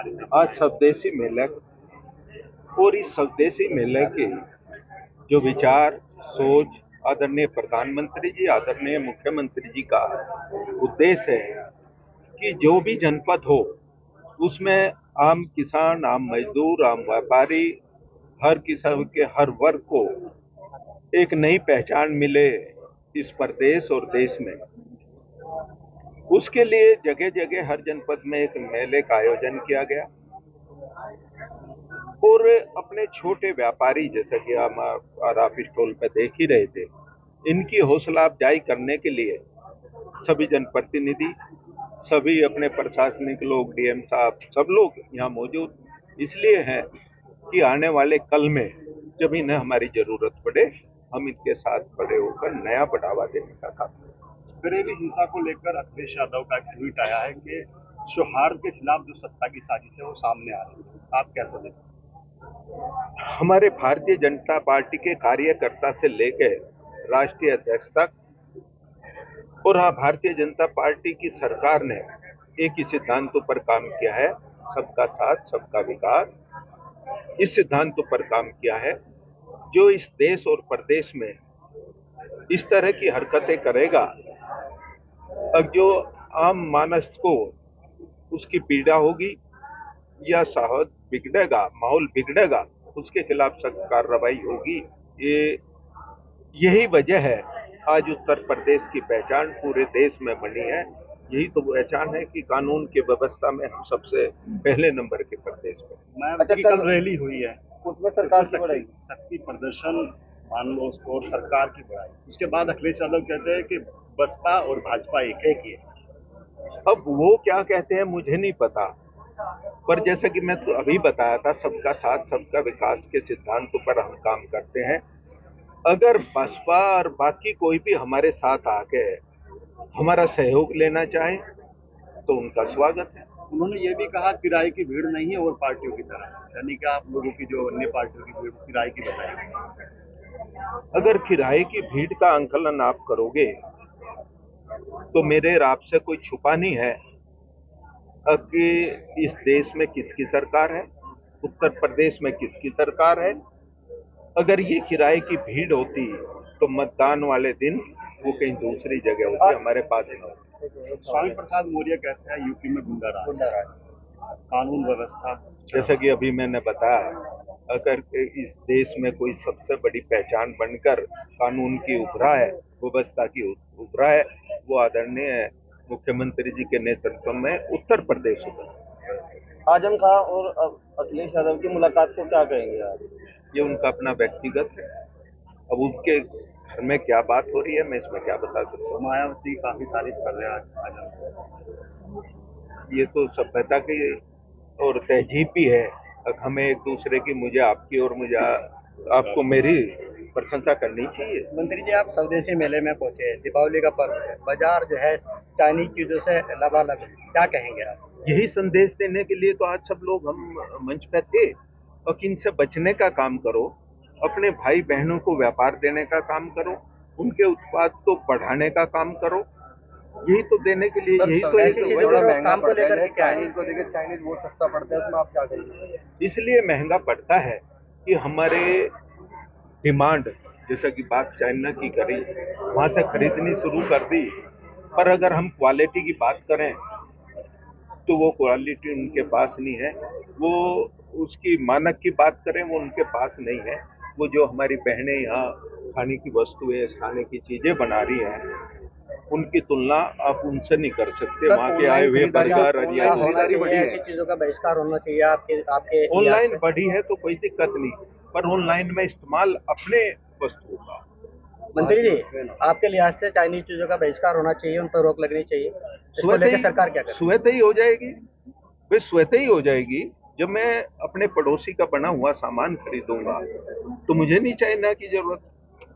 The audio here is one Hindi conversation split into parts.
कार्यक्रम? आज स्वदेशी मेला और इस स्वदेशी मेले के जो विचार सोच आदरणीय प्रधानमंत्री जी आदरणीय मुख्यमंत्री जी का उद्देश्य है कि जो भी जनपद हो उसमें आम किसान आम मजदूर आम व्यापारी हर किस्म के हर वर्ग को एक नई पहचान मिले इस प्रदेश और देश में। उसके लिए जगह जगह हर जनपद में एक मेले का आयोजन किया गया और अपने छोटे व्यापारी जैसा कि आप स्टॉल पे देख ही रहे थे, इनकी हौसला अफजाई करने के लिए सभी जनप्रतिनिधि सभी अपने प्रशासनिक लोग डीएम साहब सब लोग यहाँ मौजूद इसलिए हैं कि आने वाले कल में जब इन्हें हमारी जरूरत पड़े हम इनके साथ खड़े होकर नया बढ़ावा देने का काम करें। बरेली हिंसा को लेकर अखिलेश यादव का एक ट्वीट आया है कि सौहार्द के खिलाफ जो सत्ता की साजिश है वो सामने आ रही है, आप कैसे देखते हैं? हमारे भारतीय जनता पार्टी के कार्यकर्ता से लेकर राष्ट्रीय अध्यक्ष तक और भारतीय जनता पार्टी की सरकार ने एक ही सिद्धांतों पर काम किया है, सबका साथ सबका विकास। इस सिद्धांतों पर काम किया है। जो इस देश और प्रदेश में इस तरह की हरकतें करेगा, अब जो आम मानस को उसकी पीड़ा होगी या साहब बिगड़ेगा, माहौल बिगड़ेगा, उसके खिलाफ सख्त कार्रवाई होगी। यही वजह है आज उत्तर प्रदेश की पहचान पूरे देश में बनी है। यही तो पहचान है कि कानून की व्यवस्था में हम सबसे पहले नंबर के प्रदेश में। मैं कल रैली हुई है उसमें सरकार शक्ति प्रदर्शन मान लो उसको और सरकार की बढ़ाई, उसके बाद अखिलेश यादव कहते हैं कि बसपा और भाजपा एक ही है। अब वो क्या कहते हैं मुझे नहीं पता, पर जैसा कि मैं तो अभी बताया था, सबका साथ सबका विकास के सिद्धांतों पर हम काम करते हैं। अगर बसपा और बाकी कोई भी हमारे साथ आके हमारा सहयोग लेना चाहे तो उनका स्वागत है। उन्होंने ये भी कहा किराए की भीड़ नहीं है और पार्टियों की तरह, यानी कि आप लोगों की जो अन्य पार्टियों की भीड़ किराए की बताएंगे। अगर किराए की भीड़ का आंकलन आप करोगे तो मेरे और आपसे कोई छुपा नहीं है कि इस देश में किसकी सरकार है, उत्तर प्रदेश में किसकी सरकार है। अगर ये किराए की भीड़ होती तो मतदान वाले दिन वो कहीं दूसरी जगह होती, हमारे पास नहीं होती। स्वामी प्रसाद मौर्य कहते हैं यूपी में गुंडा राज, कानून व्यवस्था, जैसा कि अभी मैंने बताया, अगर इस देश में कोई सबसे बड़ी पहचान बनकर कानून की उभरा है, व्यवस्था की उभरा है, वो आदरणीय मुख्यमंत्री जी के नेतृत्व में उत्तर प्रदेश उभरा। आजम खां और अखिलेश यादव की मुलाकात को क्या कहेंगे आप? ये उनका अपना व्यक्तिगत है। अब उनके घर में क्या बात हो रही है मैं इसमें क्या बता सकता हूँ। मायावती काफी तारीफ कर रहे हैं आजम। ये तो सभ्यता की और तहजीब भी है। हमें एक दूसरे की, मुझे आपकी और मुझे आपको मेरी प्रशंसा करनी चाहिए। मंत्री जी, आप स्वदेशी मेले में पहुंचे, दीपावली का पर्व है, बाजार जो है चाइनीज चीजों से लबालब, क्या कहेंगे आप? यही संदेश देने के लिए तो आज सब लोग हम मंच पे थे। और इनसे बचने का काम करो, अपने भाई बहनों को व्यापार देने का काम करो, उनके उत्पाद को बढ़ाने का काम करो। यही तो देने के लिए, यही तो ऐसी चीजों को काम को लेकर क्या है? इनको देखिए चाइनीज बहुत सस्ता पड़ता है, उसमें आप क्या कहेंगे? इसलिए महंगा पड़ता है कि हमारे डिमांड, जैसा कि बात चाइना की करी, वहां से खरीदनी शुरू कर दी, पर अगर हम क्वालिटी की बात करें तो वो क्वालिटी उनके पास नहीं है। वो उसकी मानक की बात करें वो उनके पास नहीं है। वो जो हमारी बहनें यहाँ खाने की वस्तुएं खाने की चीजें बना रही हैं, उनकी तुलना आप उनसे नहीं कर सकते। वहाँ के आए हुए बर्गर ऐसी चीजों का बहिष्कार होना चाहिए आपके ऑनलाइन बढ़ी है तो कोई दिक्कत नहीं, पर ऑनलाइन में इस्तेमाल अपने वस्तुओं का। मंत्री जी, आपके लिहाज से चाइनीज चीजों का बहिष्कार होना चाहिए, उन पर रोक लगनी चाहिए, इसको लेकर सरकार क्या करे? स्वतः ही हो जाएगी, वे स्वतः ही हो जाएगी। जब मैं अपने पड़ोसी का बना हुआ सामान खरीदूंगा तो मुझे नहीं चाइना की जरूरत,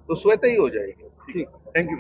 तो स्वतः ही हो जाएगी। ठीक, थैंक यू।